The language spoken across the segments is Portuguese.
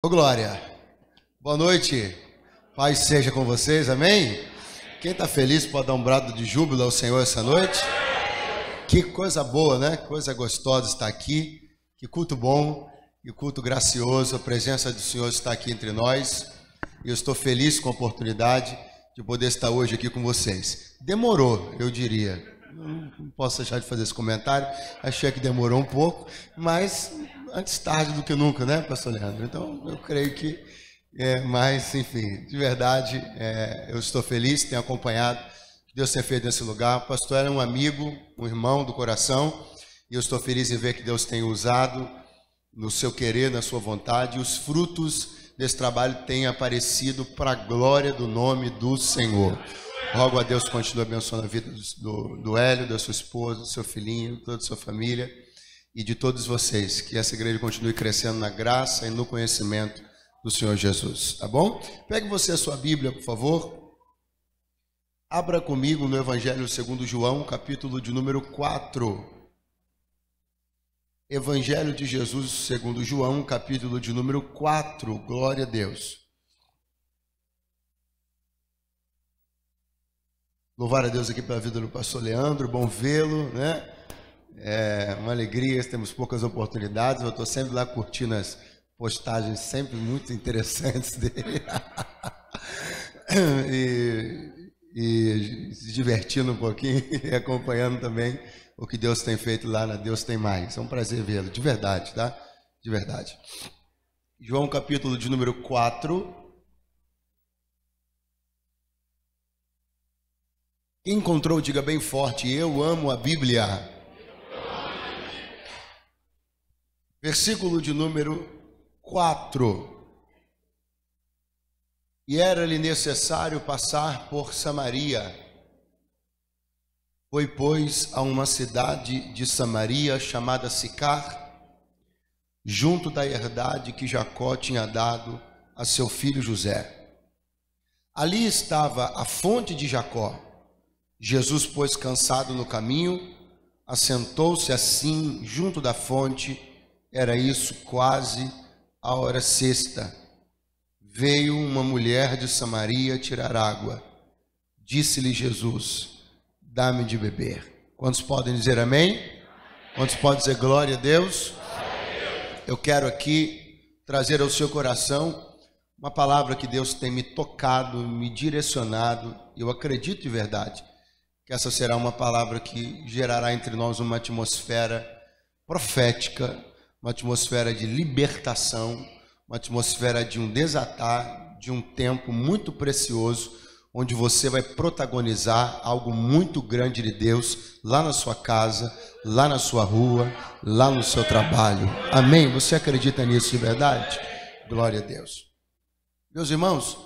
Ô glória, boa noite, paz seja com vocês, amém? Quem está feliz pode dar um brado de júbilo ao Senhor essa noite? Que coisa boa, né? Coisa gostosa estar aqui, que culto bom, que culto gracioso, a presença do Senhor está aqui entre nós, e eu estou feliz com a oportunidade de poder estar hoje aqui com vocês. Demorou, eu diria, não posso deixar de fazer esse comentário, achei que demorou um pouco, mas antes tarde do que nunca, né, pastor Leandro? Então, eu creio que, mas, enfim, de verdade, eu estou feliz, tenho acompanhado o que Deus tem feito nesse lugar. O pastor era um amigo, um irmão do coração, e eu estou feliz em ver que Deus tem usado no seu querer, na sua vontade, e os frutos desse trabalho têm aparecido para a glória do nome do Senhor. Rogo a Deus que continue abençoando a vida do Hélio, da sua esposa, do seu filhinho, toda a sua família, e de todos vocês, que essa igreja continue crescendo na graça e no conhecimento do Senhor Jesus, tá bom? Pegue você a sua Bíblia, por favor. Abra comigo no Evangelho segundo João, capítulo de número 4. Evangelho de Jesus segundo João, capítulo de número 4. Glória a Deus. Louvar a Deus aqui pela vida do pastor Leandro, bom vê-lo, né? É uma alegria, temos poucas oportunidades, eu estou sempre lá curtindo as postagens sempre muito interessantes dele e se divertindo um pouquinho e acompanhando também o que Deus tem feito lá na Deus Tem Mais. É um prazer vê-lo, de verdade, tá? De verdade. João capítulo de número 4. Quem encontrou, diga bem forte, eu amo a Bíblia. Versículo de número 4. E era-lhe necessário passar por Samaria. Foi, pois, a uma cidade de Samaria chamada Sicar, junto da herdade que Jacó tinha dado a seu filho José. Ali estava a fonte de Jacó. Jesus, pois, cansado no caminho, assentou-se assim junto da fonte. Era isso quase a hora sexta. Veio uma mulher de Samaria tirar água. Disse-lhe Jesus, dá-me de beber. Quantos podem dizer amém? Quantos podem dizer glória a Deus? Eu quero aqui trazer ao seu coração uma palavra que Deus tem me tocado, me direcionado. Eu acredito de verdade que essa será uma palavra que gerará entre nós uma atmosfera profética, uma atmosfera de libertação, uma atmosfera de um desatar, de um tempo muito precioso, onde você vai protagonizar algo muito grande de Deus, lá na sua casa, lá na sua rua, lá no seu trabalho. Amém? Você acredita nisso de verdade? Glória a Deus. Meus irmãos,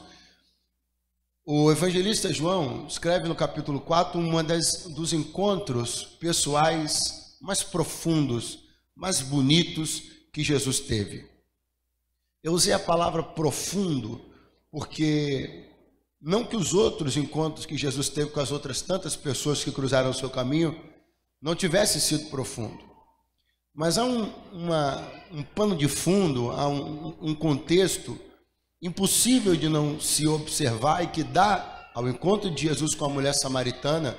o evangelista João escreve no capítulo 4 dos encontros pessoais mais profundos, mais bonitos que Jesus teve. Eu usei a palavra profundo porque não que os outros encontros que Jesus teve com as outras tantas pessoas que cruzaram o seu caminho não tivessem sido profundo, mas há um pano de fundo, há um contexto impossível de não se observar e que dá ao encontro de Jesus com a mulher samaritana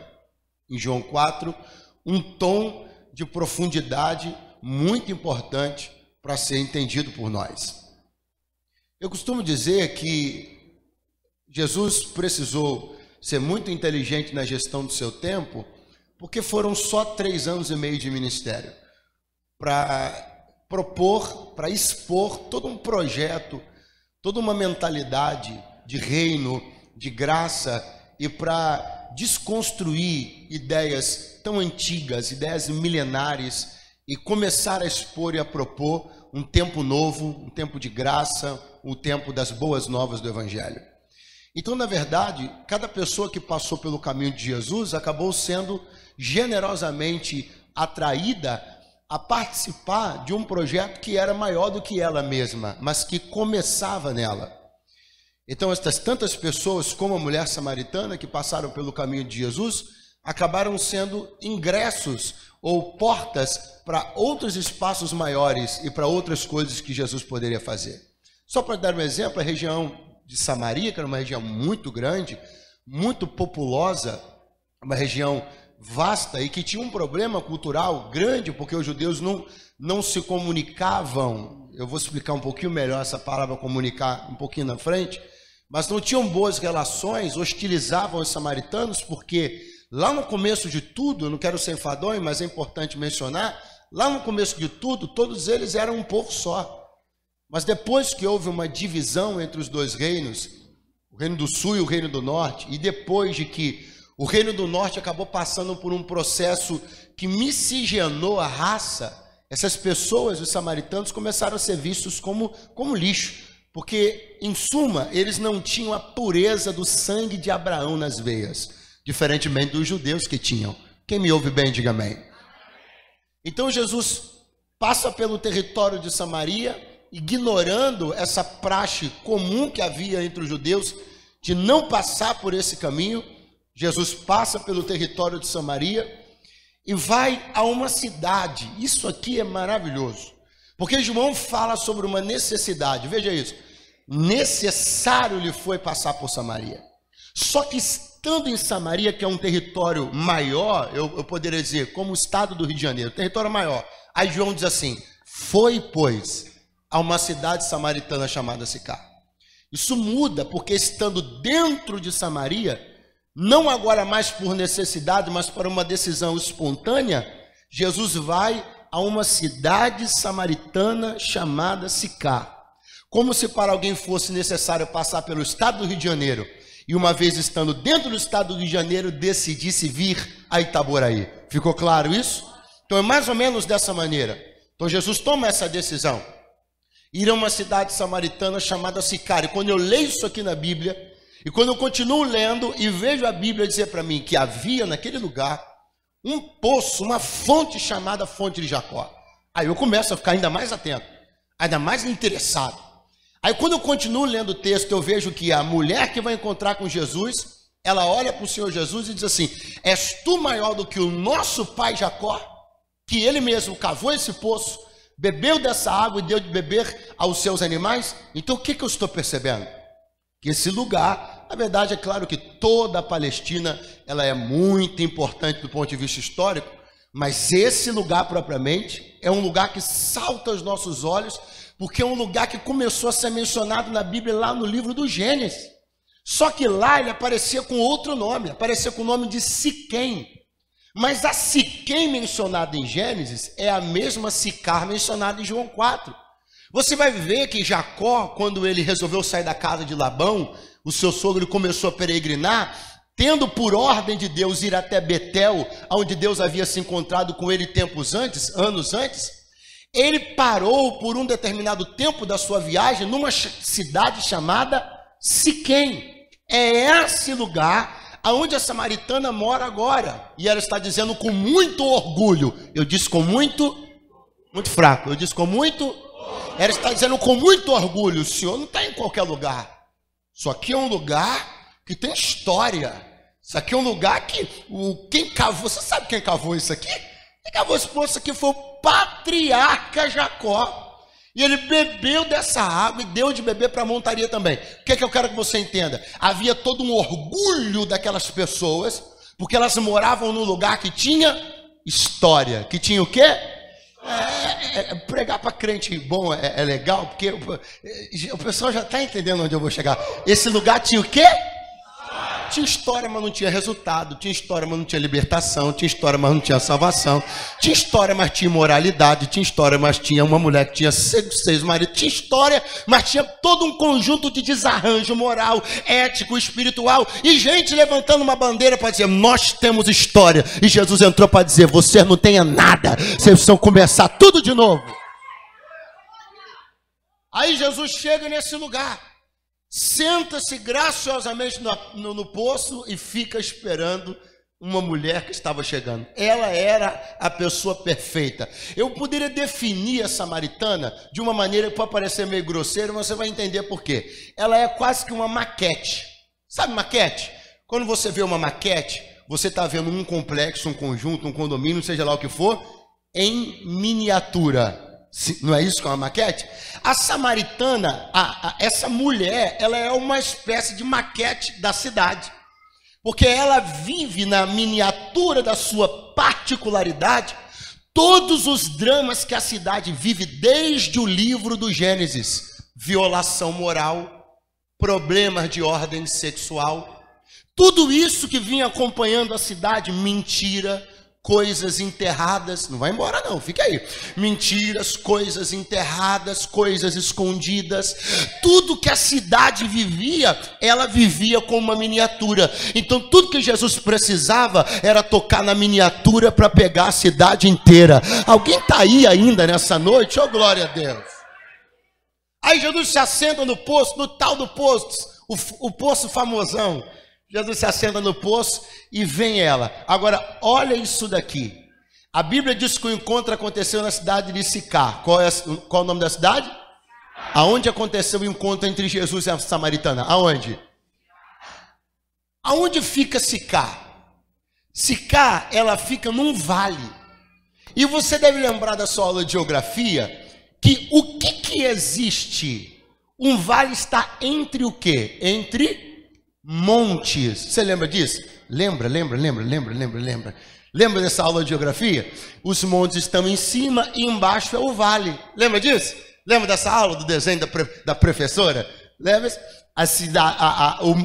em João 4 um tom de profundidade muito importante para ser entendido por nós. Eu costumo dizer que Jesus precisou ser muito inteligente na gestão do seu tempo, porque foram só 3 anos e meio de ministério, para propor, para expor todo um projeto, toda uma mentalidade de reino, de graça, e para desconstruir ideias tão antigas, ideias milenares, e começar a expor e a propor um tempo novo, um tempo de graça, o tempo das boas novas do Evangelho. Então, na verdade, cada pessoa que passou pelo caminho de Jesus acabou sendo generosamente atraída a participar de um projeto que era maior do que ela mesma, mas que começava nela. Então, estas tantas pessoas, como a mulher samaritana, que passaram pelo caminho de Jesus, acabaram sendo ingressos ou portas para outros espaços maiores e para outras coisas que Jesus poderia fazer. Só para dar um exemplo, a região de Samaria, que era uma região muito grande, muito populosa, uma região vasta e que tinha um problema cultural grande, porque os judeus não se comunicavam. Eu vou explicar um pouquinho melhor essa palavra comunicar um pouquinho na frente, mas não tinham boas relações, hostilizavam os samaritanos, porque lá no começo de tudo, eu não quero ser enfadonho, mas é importante mencionar, lá no começo de tudo, todos eles eram um povo só. Mas depois que houve uma divisão entre os dois reinos, o reino do sul e o reino do norte, e depois de que o reino do norte acabou passando por um processo que miscigenou a raça, essas pessoas, os samaritanos, começaram a ser vistos como lixo, porque, em suma, eles não tinham a pureza do sangue de Abraão nas veias, diferentemente dos judeus que tinham. Quem me ouve bem, diga amém. Então Jesus passa pelo território de Samaria, ignorando essa praxe comum que havia entre os judeus de não passar por esse caminho. Jesus passa pelo território de Samaria e vai a uma cidade. Isso aqui é maravilhoso, porque João fala sobre uma necessidade. Veja isso, necessário lhe foi passar por Samaria. Só que estando em Samaria, que é um território maior, eu poderia dizer, como o estado do Rio de Janeiro, território maior. Aí João diz assim, foi, pois, a uma cidade samaritana chamada Sicar. Isso muda, porque estando dentro de Samaria, não agora mais por necessidade, mas para uma decisão espontânea, Jesus vai a uma cidade samaritana chamada Sicar. Como se para alguém fosse necessário passar pelo estado do Rio de Janeiro, e uma vez estando dentro do estado do Rio de Janeiro, decidisse vir a Itaboraí. Ficou claro isso? Então é mais ou menos dessa maneira. Então Jesus toma essa decisão, ir a uma cidade samaritana chamada Sicar. E quando eu leio isso aqui na Bíblia, e quando eu continuo lendo e vejo a Bíblia dizer para mim que havia naquele lugar um poço, uma fonte chamada Fonte de Jacó, aí eu começo a ficar ainda mais atento, ainda mais interessado. Aí quando eu continuo lendo o texto, eu vejo que a mulher que vai encontrar com Jesus, ela olha para o Senhor Jesus e diz assim, és tu maior do que o nosso pai Jacó, que ele mesmo cavou esse poço, bebeu dessa água e deu de beber aos seus animais? Então o que eu estou percebendo? Que esse lugar, na verdade é claro que toda a Palestina, ela é muito importante do ponto de vista histórico, mas esse lugar propriamente é um lugar que salta aos nossos olhos, porque é um lugar que começou a ser mencionado na Bíblia lá no livro do Gênesis. Só que lá ele aparecia com outro nome, aparecia com o nome de Siquém. Mas a Siquém mencionada em Gênesis é a mesma Sicar mencionada em João 4. Você vai ver que Jacó, quando ele resolveu sair da casa de Labão, o seu sogro começou a peregrinar, tendo por ordem de Deus ir até Betel, onde Deus havia se encontrado com ele anos antes, ele parou por um determinado tempo da sua viagem numa cidade chamada Siquém. É esse lugar aonde a samaritana mora agora. E ela está dizendo com muito orgulho. Eu disse com muito fraco. Eu disse com muito. Ela está dizendo com muito orgulho. O Senhor não está em qualquer lugar. Isso aqui é um lugar que tem história. Isso aqui é um lugar que quem cavou. Você sabe quem cavou isso aqui? Quem cavou esse poço aqui foi o patriarca Jacó. E ele bebeu dessa água e deu de beber para a montaria também. O que é que eu quero que você entenda? Havia todo um orgulho daquelas pessoas, porque elas moravam num lugar que tinha história. Que tinha o quê? Pregar para crente bom é legal, porque o pessoal já está entendendo onde eu vou chegar. Esse lugar tinha o quê? Tinha história, mas não tinha resultado. Tinha história, mas não tinha libertação. Tinha história, mas não tinha salvação. Tinha história, mas tinha imoralidade. Tinha história, mas tinha uma mulher que tinha seis maridos. Tinha história, mas tinha todo um conjunto de desarranjo moral, ético, espiritual. E gente levantando uma bandeira para dizer, nós temos história. E Jesus entrou para dizer, você não tenha nada. Vocês precisam começar tudo de novo. Aí Jesus chega nesse lugar. Senta-se graciosamente no poço e fica esperando uma mulher que estava chegando. Ela era a pessoa perfeita. Eu poderia definir a samaritana de uma maneira que pode parecer meio grosseira, mas você vai entender por quê. Ela é quase que uma maquete. Sabe maquete? Quando você vê uma maquete, você está vendo um complexo, um conjunto, um condomínio, seja lá o que for, em miniatura. Não é isso que é uma maquete? A samaritana, essa mulher, ela é uma espécie de maquete da cidade. Porque ela vive na miniatura da sua particularidade todos os dramas que a cidade vive desde o livro do Gênesis. Violação moral, problemas de ordem sexual. Tudo isso que vinha acompanhando a cidade, mentira, coisas enterradas, não vai embora não, fica aí. Mentiras, coisas enterradas, coisas escondidas. Tudo que a cidade vivia, ela vivia com uma miniatura. Então tudo que Jesus precisava era tocar na miniatura para pegar a cidade inteira. Alguém está aí ainda nessa noite? Oh, glória a Deus. Aí Jesus se assenta no poço, no tal do poço, o poço famosão. Jesus se assenta no poço e vem ela. Agora, olha isso daqui. A Bíblia diz que o encontro aconteceu na cidade de Sicar. Qual é o nome da cidade? Aonde aconteceu o encontro entre Jesus e a samaritana? Aonde? Aonde fica Sicar? Sicar, ela fica num vale. E você deve lembrar da sua aula de geografia que o que existe? Um vale está entre o quê? Entre montes. Você lembra disso? Lembra. Lembra dessa aula de geografia? Os montes estão em cima e embaixo é o vale. Lembra disso? Lembra dessa aula do desenho da professora? Lembra?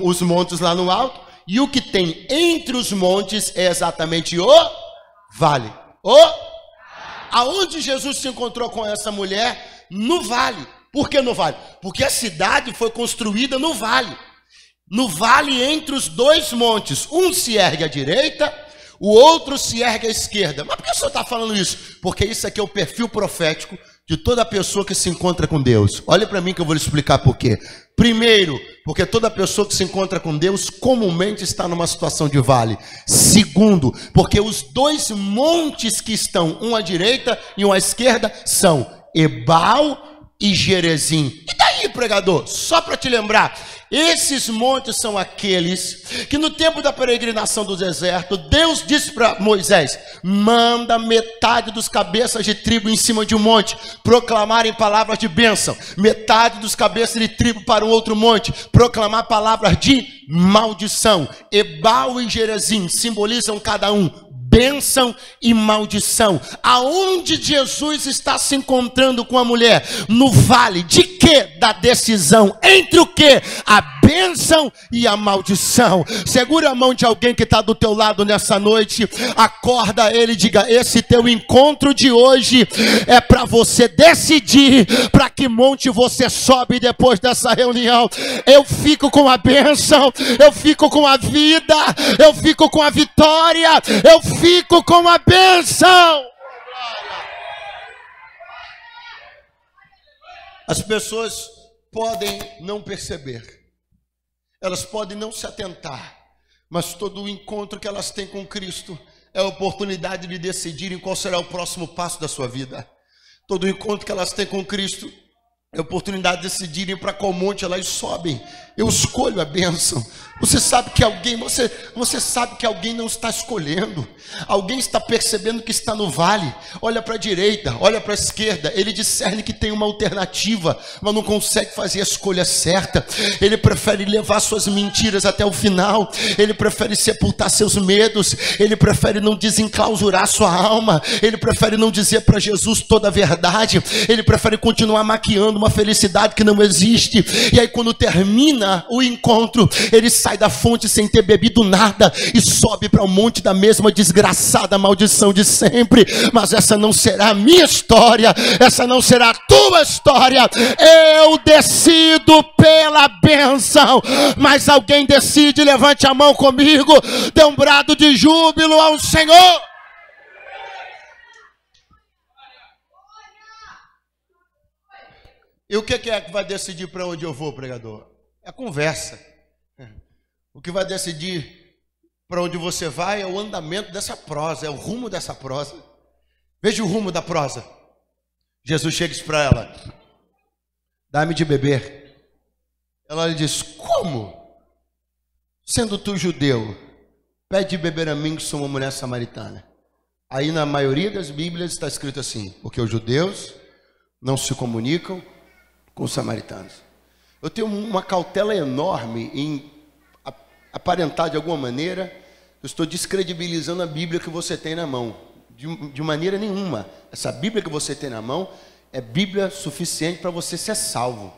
Os montes lá no alto. E o que tem entre os montes é exatamente o vale. Aonde Jesus se encontrou com essa mulher? No vale. Por que no vale? Porque a cidade foi construída no vale. No vale entre os dois montes. Um se ergue à direita, o outro se ergue à esquerda. Mas por que o senhor está falando isso? Porque isso aqui é o perfil profético de toda pessoa que se encontra com Deus. Olha para mim que eu vou lhe explicar por quê. Primeiro, porque toda pessoa que se encontra com Deus comumente está numa situação de vale. Segundo, porque os dois montes que estão, um à direita e um à esquerda, são Ebal e Gerezim. E daí, pregador? Só para te lembrar, esses montes são aqueles que no tempo da peregrinação do deserto, Deus disse para Moisés: manda metade dos cabeças de tribo em cima de um monte, proclamarem palavras de bênção. Metade dos cabeças de tribo para um outro monte, proclamar palavras de maldição. Ebal e Gerezim simbolizam cada um bênção e maldição. Aonde Jesus está se encontrando com a mulher? No vale. De quê? Da decisão. Entre o quê? A bênção e a maldição. Segura a mão de alguém que está do teu lado nessa noite. Acorda ele e diga: esse teu encontro de hoje é para você decidir para que monte você sobe depois dessa reunião. Eu fico com a bênção, eu fico com a vida, eu fico com a vitória, eu fico com a bênção. As pessoas podem não perceber, elas podem não se atentar, mas todo o encontro que elas têm com Cristo é a oportunidade de decidirem qual será o próximo passo da sua vida. Todo o encontro que elas têm com Cristo é a oportunidade de decidirem para qual monte elas sobem. Eu escolho a bênção. Você sabe que alguém, você sabe que alguém não está escolhendo. Alguém está percebendo que está no vale. Olha para a direita, olha para a esquerda. Ele discerne que tem uma alternativa, mas não consegue fazer a escolha certa. Ele prefere levar suas mentiras até o final. Ele prefere sepultar seus medos. Ele prefere não desenclausurar sua alma. Ele prefere não dizer para Jesus toda a verdade. Ele prefere continuar maquiando uma felicidade que não existe. E aí quando termina o encontro, ele sai da fonte sem ter bebido nada e sobe para o monte da mesma desgraçada maldição de sempre. Mas essa não será a minha história, essa não será a tua história. Eu decido pela bênção. Mas alguém decide, levante a mão comigo, dê um brado de júbilo ao Senhor. E o que é que vai decidir para onde eu vou, pregador? É a conversa. O que vai decidir para onde você vai é o andamento dessa prosa, é o rumo dessa prosa. Veja o rumo da prosa. Jesus chega para ela: dá-me de beber. Ela lhe diz: como? Sendo tu judeu, pede de beber a mim que sou uma mulher samaritana. Aí na maioria das Bíblias está escrito assim: porque os judeus não se comunicam com os samaritanos. Eu tenho uma cautela enorme em aparentar de alguma maneira, eu estou descredibilizando a Bíblia que você tem na mão. De maneira nenhuma. Essa Bíblia que você tem na mão é Bíblia suficiente para você ser salvo.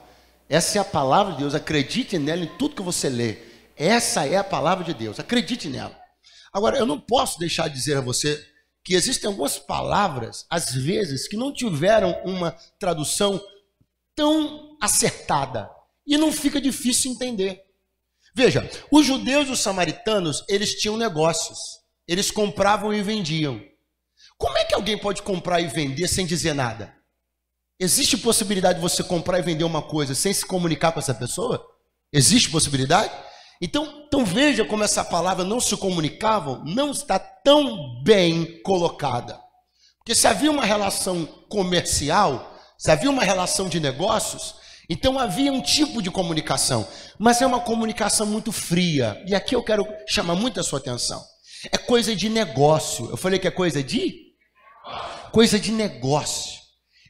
Essa é a palavra de Deus. Acredite nela em tudo que você lê. Essa é a palavra de Deus. Acredite nela. Agora, eu não posso deixar de dizer a você que existem algumas palavras, às vezes, que não tiveram uma tradução tão acertada. E não fica difícil entender. Veja, os judeus e os samaritanos, eles tinham negócios. Eles compravam e vendiam. Como é que alguém pode comprar e vender sem dizer nada? Existe possibilidade de você comprar e vender uma coisa sem se comunicar com essa pessoa? Existe possibilidade? Então veja como essa palavra não se comunicavam, não está tão bem colocada. Porque se havia uma relação comercial, se havia uma relação de negócios, então havia um tipo de comunicação, mas é uma comunicação muito fria. E aqui eu quero chamar muito a sua atenção. É coisa de negócio. Eu falei que é coisa de negócio.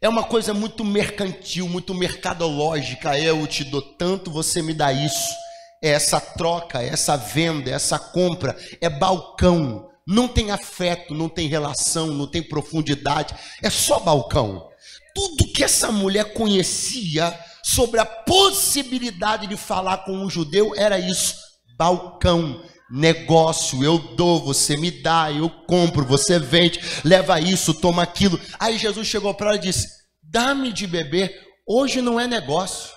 É uma coisa muito mercantil, muito mercadológica. Eu te dou tanto, você me dá isso. É essa troca, é essa venda, é essa compra, é balcão. Não tem afeto, não tem relação, não tem profundidade. É só balcão. Tudo que essa mulher conhecia sobre a possibilidade de falar com um judeu era isso. Balcão. Negócio, eu dou, você me dá, eu compro, você vende, leva isso, toma aquilo. Aí Jesus chegou para ela e disse: dá-me de beber. Hoje não é negócio.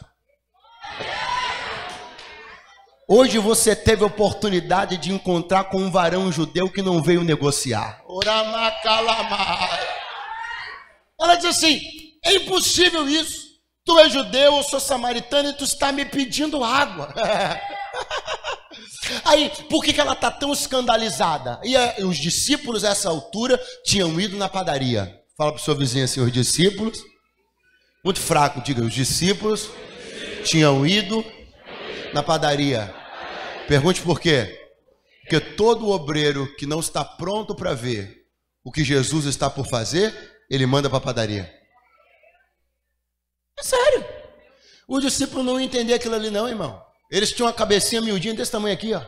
Hoje você teve a oportunidade de encontrar com um varão judeu que não veio negociar. Ela disse assim: é impossível isso. Tu és judeu, eu sou samaritano e tu está me pedindo água. Aí, por que ela está tão escandalizada? E os discípulos, a essa altura, tinham ido na padaria. Fala para o seu vizinho assim: os discípulos, muito fraco, diga, os discípulos tinham ido na padaria. Pergunte por quê? Porque todo obreiro que não está pronto para ver o que Jesus está por fazer, ele manda para a padaria. É sério. Os discípulos não iam entender aquilo ali não, irmão. Eles tinham uma cabecinha miudinha desse tamanho aqui, ó.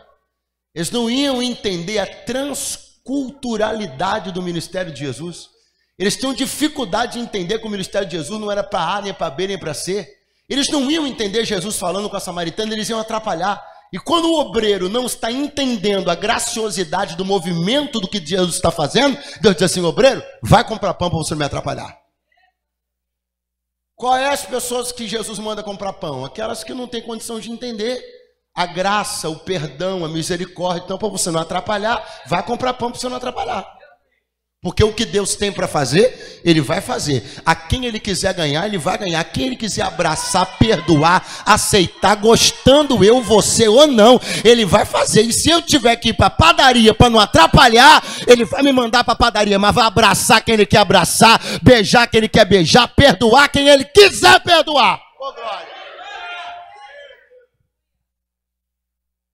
Eles não iam entender a transculturalidade do ministério de Jesus. Eles tinham dificuldade de entender que o ministério de Jesus não era para A, nem para B, nem para C. Eles não iam entender Jesus falando com a samaritana, eles iam atrapalhar. E quando o obreiro não está entendendo a graciosidade do movimento do que Jesus está fazendo, Deus diz assim: obreiro, vai comprar pão para você não me atrapalhar. Qual é as pessoas que Jesus manda comprar pão? Aquelas que não têm condição de entender a graça, o perdão, a misericórdia. Então, para você não atrapalhar, vai comprar pão para você não atrapalhar. Porque o que Deus tem para fazer, Ele vai fazer. A quem Ele quiser ganhar, Ele vai ganhar. A quem Ele quiser abraçar, perdoar, aceitar, gostando eu, você ou não, Ele vai fazer. E se eu tiver que ir para a padaria para não atrapalhar, Ele vai me mandar para a padaria, mas vai abraçar quem Ele quer abraçar, beijar quem Ele quer beijar, perdoar quem Ele quiser perdoar. Oh, glória.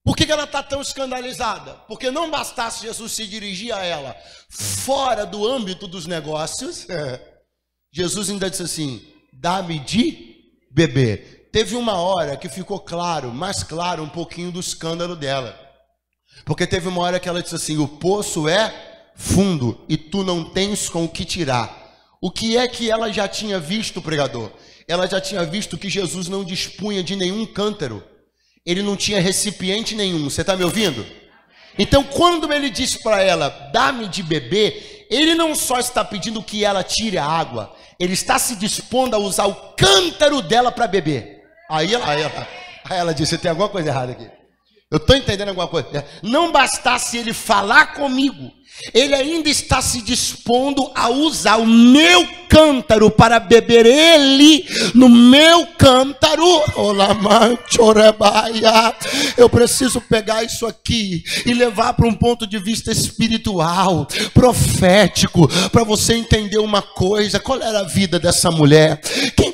Por que ela está tão escandalizada? Porque não bastasse Jesus se dirigir a ela fora do âmbito dos negócios, Jesus ainda disse assim: dá-me de beber. Teve uma hora que ficou claro, mais claro um pouquinho do escândalo dela. Porque teve uma hora que ela disse assim: o poço é fundo e tu não tens com o que tirar. O que é que ela já tinha visto, pregador? Ela já tinha visto que Jesus não dispunha de nenhum cântaro. Ele não tinha recipiente nenhum. Você está me ouvindo? Então, quando ele disse para ela: dá-me de beber, ele não só está pedindo que ela tire a água, ele está se dispondo a usar o cântaro dela para beber. Aí ela disse: tem alguma coisa errada aqui. Eu estou entendendo alguma coisa. Não bastasse ele falar comigo, ele ainda está se dispondo a usar o meu cântaro para beber ele no meu cântaro. Eu preciso pegar isso aqui e levar para um ponto de vista espiritual, profético, para você entender uma coisa. Qual era a vida dessa mulher?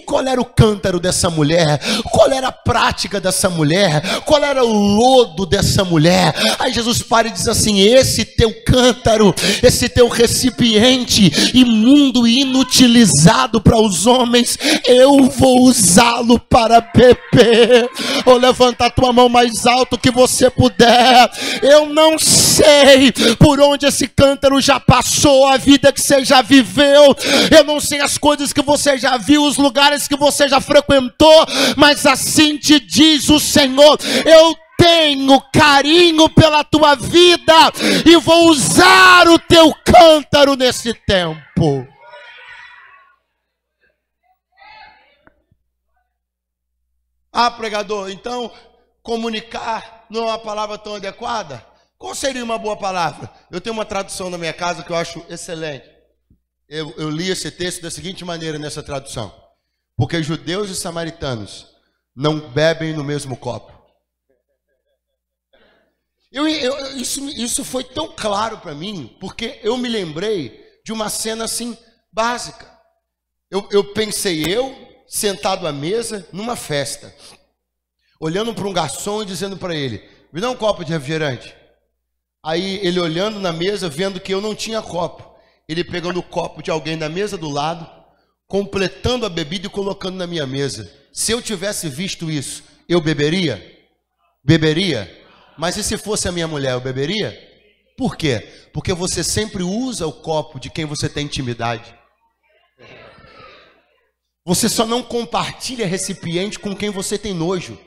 Qual era o cântaro dessa mulher? Qual era a prática dessa mulher? Qual era o lodo dessa mulher? Aí Jesus para e diz assim: esse teu cântaro cântaro, esse teu recipiente imundo e inutilizado para os homens, eu vou usá-lo para beber. Ou levanta a tua mão mais alto que você puder. Eu não sei por onde esse cântaro já passou, a vida que você já viveu, eu não sei as coisas que você já viu, os lugares que você já frequentou, mas assim te diz o Senhor: eu tenho carinho pela tua vida e vou usar o teu cântaro nesse tempo. Ah, pregador, então comunicar não é uma palavra tão adequada? Qual seria uma boa palavra? Eu tenho uma tradução na minha casa que eu acho excelente. Eu li esse texto da seguinte maneira nessa tradução: porque judeus e samaritanos não bebem no mesmo copo. Isso foi tão claro para mim, porque eu me lembrei de uma cena assim, básica. Eu pensei sentado à mesa, numa festa, olhando para um garçom e dizendo para ele: me dá um copo de refrigerante. Aí ele olhando na mesa, vendo que eu não tinha copo, ele pegando o copo de alguém da mesa do lado, completando a bebida e colocando na minha mesa. Se eu tivesse visto isso, eu beberia? Beberia? Mas e se fosse a minha mulher, eu beberia? Por quê? Porque você sempre usa o copo de quem você tem intimidade. Você só não compartilha recipiente com quem você tem nojo.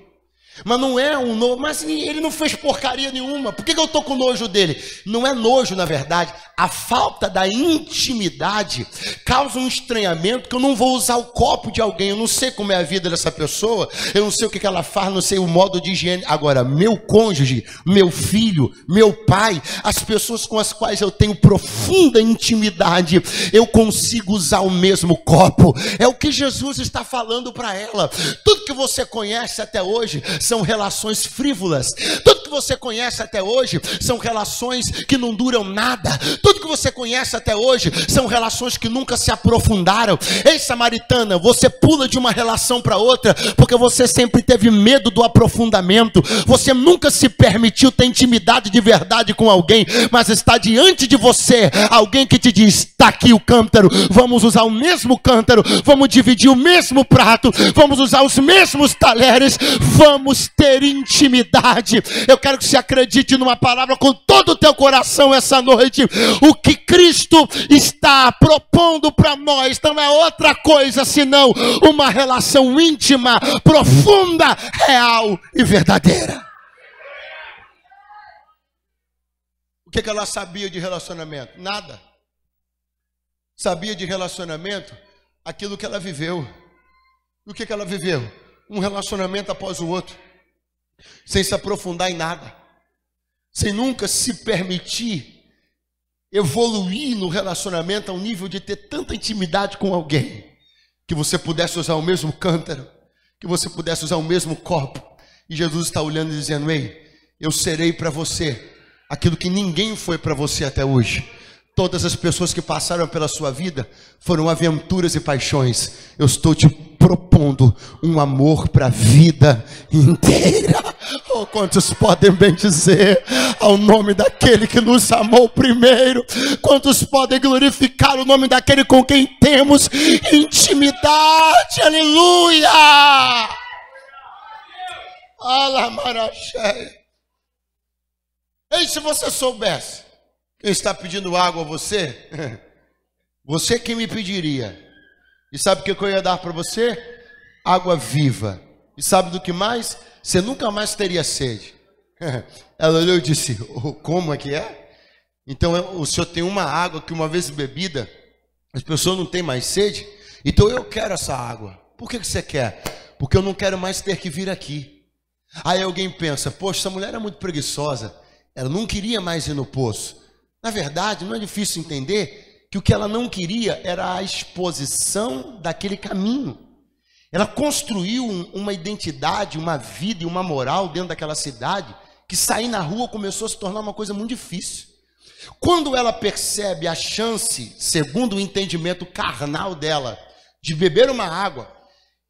Mas não é um nojo, mas ele não fez porcaria nenhuma. Por que eu estou com nojo dele? Não é nojo, na verdade. A falta da intimidade causa um estranhamento, que eu não vou usar o copo de alguém. Eu não sei como é a vida dessa pessoa, eu não sei o que ela faz, não sei o modo de higiene. Agora, meu cônjuge, meu filho, meu pai, as pessoas com as quais eu tenho profunda intimidade, eu consigo usar o mesmo copo. É o que Jesus está falando para ela. Tudo que você conhece até hoje são relações frívolas. Tudo que você conhece até hoje são relações que não duram nada. Tudo que você conhece até hoje são relações que nunca se aprofundaram. Ei, samaritana, você pula de uma relação para outra porque você sempre teve medo do aprofundamento. Você nunca se permitiu ter intimidade de verdade com alguém, mas está diante de você alguém que te diz: está aqui o cântaro, vamos usar o mesmo cântaro, vamos dividir o mesmo prato, vamos usar os mesmos talheres, vamos ter intimidade. Eu quero que você acredite numa palavra com todo o teu coração essa noite. O que Cristo está propondo para nós não é outra coisa senão uma relação íntima, profunda, real e verdadeira. O que ela sabia de relacionamento? Nada. Sabia de relacionamento aquilo que ela viveu. O que ela viveu? Um relacionamento após o outro, sem se aprofundar em nada, sem nunca se permitir evoluir no relacionamento a um nível de ter tanta intimidade com alguém, que você pudesse usar o mesmo cântaro, que você pudesse usar o mesmo copo. E Jesus está olhando e dizendo: ei, eu serei para você aquilo que ninguém foi para você até hoje. Todas as pessoas que passaram pela sua vida foram aventuras e paixões. Eu estou te propondo um amor para a vida inteira. Oh, quantos podem bem dizer ao nome daquele que nos amou primeiro? Quantos podem glorificar o nome daquele com quem temos intimidade? Aleluia! Alamaraxé. Ei, se você soubesse quem está pedindo água a você, você que me pediria. E sabe o que eu ia dar para você? Água viva. E sabe do que mais? Você nunca mais teria sede. Ela olhou e disse: oh, como é que é? Então o senhor tem uma água que uma vez bebida, as pessoas não têm mais sede? Então eu quero essa água. Por que você quer? Porque eu não quero mais ter que vir aqui. Aí alguém pensa: poxa, essa mulher é muito preguiçosa, ela não queria mais ir no poço. Na verdade, não é difícil entender que o que ela não queria era a exposição daquele caminho. Ela construiu uma identidade, uma vida e uma moral dentro daquela cidade, que sair na rua começou a se tornar uma coisa muito difícil. Quando ela percebe a chance, segundo o entendimento carnal dela, de beber uma água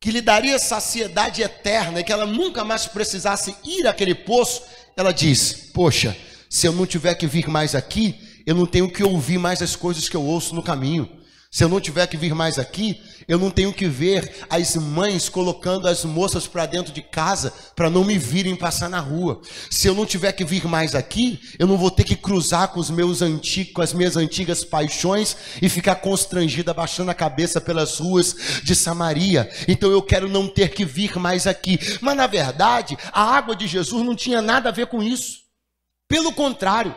que lhe daria saciedade eterna e que ela nunca mais precisasse ir àquele poço, ela diz: poxa, se eu não tiver que vir mais aqui, eu não tenho que ouvir mais as coisas que eu ouço no caminho. Se eu não tiver que vir mais aqui, eu não tenho que ver as mães colocando as moças para dentro de casa para não me virem passar na rua. Se eu não tiver que vir mais aqui, eu não vou ter que cruzar com as minhas antigas paixões e ficar constrangido abaixando a cabeça pelas ruas de Samaria. Então eu quero não ter que vir mais aqui. Mas na verdade, a água de Jesus não tinha nada a ver com isso. Pelo contrário,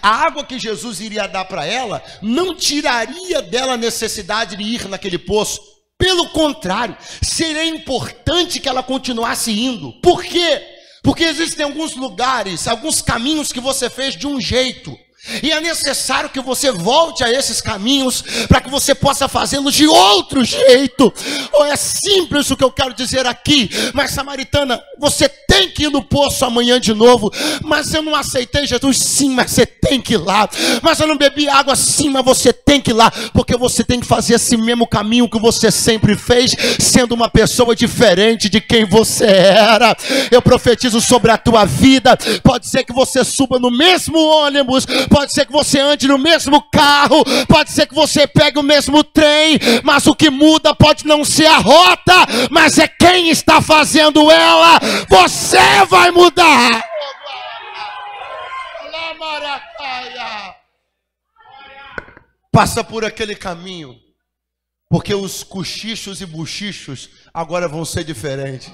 a água que Jesus iria dar para ela não tiraria dela a necessidade de ir naquele poço. Pelo contrário, seria importante que ela continuasse indo. Por quê? Porque existem alguns lugares, alguns caminhos que você fez de um jeito. E é necessário que você volte a esses caminhos para que você possa fazê-los de outro jeito. Ou é simples o que eu quero dizer aqui. Mas samaritana, você tem que ir no poço amanhã de novo. Mas eu não aceitei Jesus, sim, mas você tem que ir lá. Mas eu não bebi água, sim, mas você tem que ir lá. Porque você tem que fazer esse mesmo caminho que você sempre fez, sendo uma pessoa diferente de quem você era. Eu profetizo sobre a tua vida. Pode ser que você suba no mesmo ônibus, pode ser que você ande no mesmo carro, pode ser que você pegue o mesmo trem, mas o que muda pode não ser a rota, mas é quem está fazendo ela. Você vai mudar. Passa por aquele caminho, porque os cochichos e buchichos agora vão ser diferentes.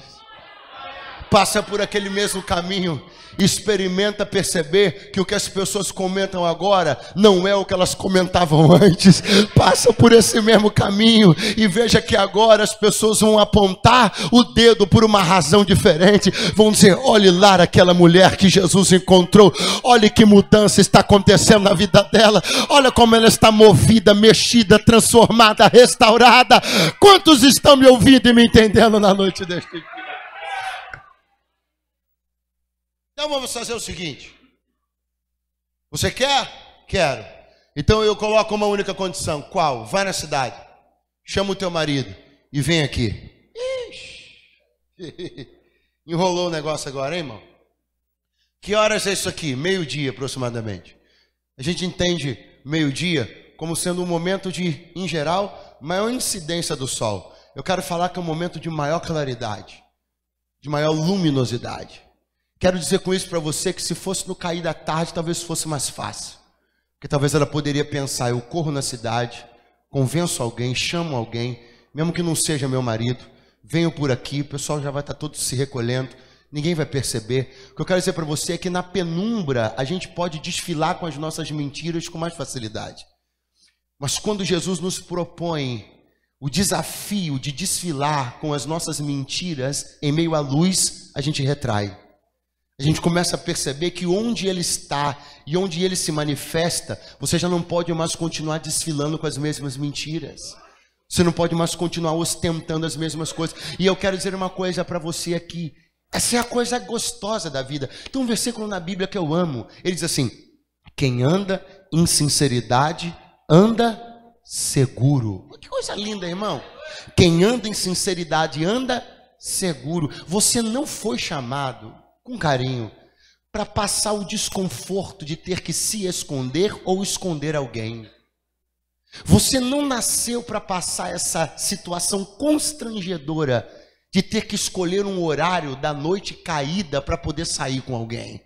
Passa por aquele mesmo caminho, experimenta perceber que o que as pessoas comentam agora não é o que elas comentavam antes. Passa por esse mesmo caminho e veja que agora as pessoas vão apontar o dedo por uma razão diferente. Vão dizer: olhe lá aquela mulher que Jesus encontrou, olhe que mudança está acontecendo na vida dela, olha como ela está movida, mexida, transformada, restaurada. Quantos estão me ouvindo e me entendendo na noite deste dia? Então vamos fazer o seguinte: você quer? Quero. Então eu coloco uma única condição. Qual? Vai na cidade, chama o teu marido e vem aqui. Ixi. Enrolou o negócio agora, hein, irmão? Que horas é isso aqui? 12:00 aproximadamente. A gente entende 12:00 como sendo um momento de, em geral, maior incidência do sol. Eu quero falar que é um momento de maior claridade, de maior luminosidade. Quero dizer com isso para você que se fosse no cair da tarde, talvez fosse mais fácil. Porque talvez ela poderia pensar: eu corro na cidade, convenço alguém, chamo alguém, mesmo que não seja meu marido, venho por aqui, o pessoal já vai estar todo se recolhendo, ninguém vai perceber. O que eu quero dizer para você é que na penumbra a gente pode desfilar com as nossas mentiras com mais facilidade. Mas quando Jesus nos propõe o desafio de desfilar com as nossas mentiras em meio à luz, a gente retrai. A gente começa a perceber que onde ele está e onde ele se manifesta, você já não pode mais continuar desfilando com as mesmas mentiras. Você não pode mais continuar ostentando as mesmas coisas. E eu quero dizer uma coisa para você aqui. Essa é a coisa gostosa da vida. Tem um versículo na Bíblia que eu amo. Ele diz assim: quem anda em sinceridade, anda seguro. Que coisa linda, irmão. Quem anda em sinceridade, anda seguro. Você não foi chamado, com carinho, para passar o desconforto de ter que se esconder ou esconder alguém. Você não nasceu para passar essa situação constrangedora de ter que escolher um horário da noite caída para poder sair com alguém.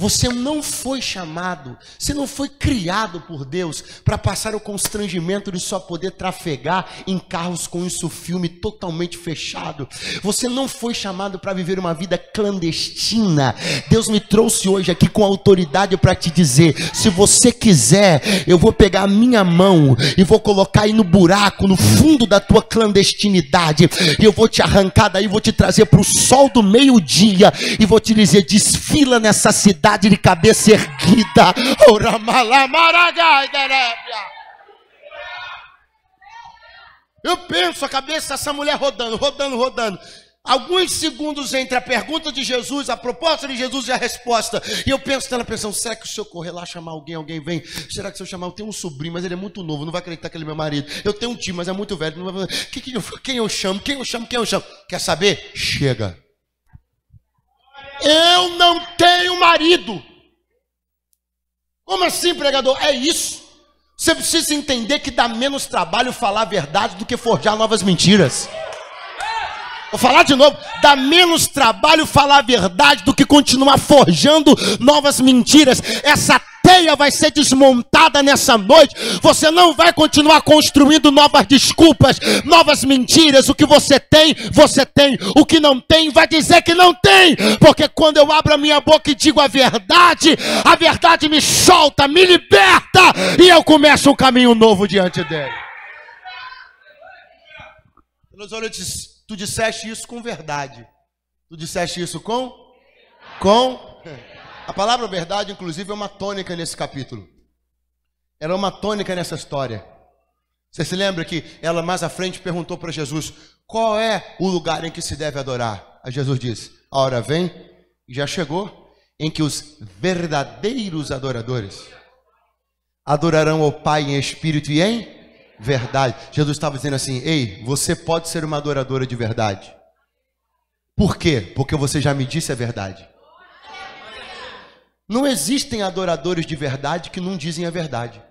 Você não foi chamado, você não foi criado por Deus para passar o constrangimento de só poder trafegar em carros com isso filme totalmente fechado. Você não foi chamado para viver uma vida clandestina. Deus me trouxe hoje aqui com autoridade para te dizer: se você quiser, eu vou pegar a minha mão e vou colocar aí no buraco, no fundo da tua clandestinidade, e eu vou te arrancar daí, vou te trazer para o sol do meio-dia e vou te dizer: desfila nessa cidade de cabeça erguida. Eu penso a cabeça dessa mulher rodando. Alguns segundos entre a pergunta de Jesus, a proposta de Jesus e a resposta. E eu penso nela pensando: será que se eu correr lá chamar alguém vem? Será que se eu chamar, eu tenho um sobrinho, mas ele é muito novo, não vai acreditar que ele é meu marido. Eu tenho um tio, mas é muito velho, não vai... Quem eu chamo? Quer saber? Chega. Eu não tenho marido. Como assim, pregador? É isso. Você precisa entender que dá menos trabalho falar a verdade do que forjar novas mentiras. Vou falar de novo. Dá menos trabalho falar a verdade do que continuar forjando novas mentiras. Essa teia vai ser desmontada nessa noite. Você não vai continuar construindo novas desculpas, novas mentiras. O que você tem, você tem. O que não tem, vai dizer que não tem. Porque quando eu abro a minha boca e digo a verdade me solta, me liberta. E eu começo um caminho novo diante dele. Pelos olhos, tu disseste isso com verdade. Tu disseste isso com? A palavra verdade, inclusive, é uma tônica nesse capítulo. Era uma tônica nessa história. Você se lembra que ela mais à frente perguntou para Jesus: qual é o lugar em que se deve adorar? Aí Jesus disse: a hora vem, e já chegou, em que os verdadeiros adoradores adorarão ao Pai em espírito e em verdade. Jesus estava dizendo assim: ei, você pode ser uma adoradora de verdade. Por quê? Porque você já me disse a verdade. Não existem adoradores de verdade que não dizem a verdade.